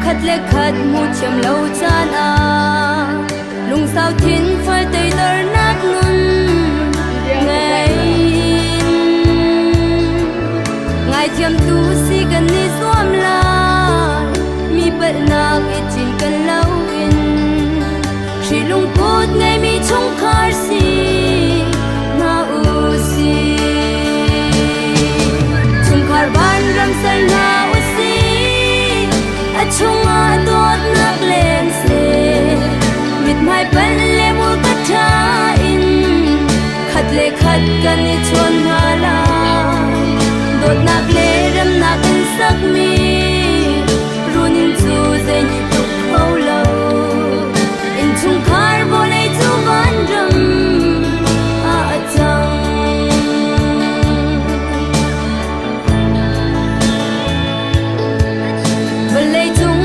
khát lệ khát mu chiêm lâu chan à lung sao thiên phải tây dar nát ngân ngày ngày thiam tu si gần ni xóm la mi bận nạc ít chín cần lâu in chỉ lung cốt ngày mi chung khar si na u si chung khar ban ram sal na u si a chung a dot nak len se mit mai ban le mu ka tha in khát lệ khát gần ni chôn ha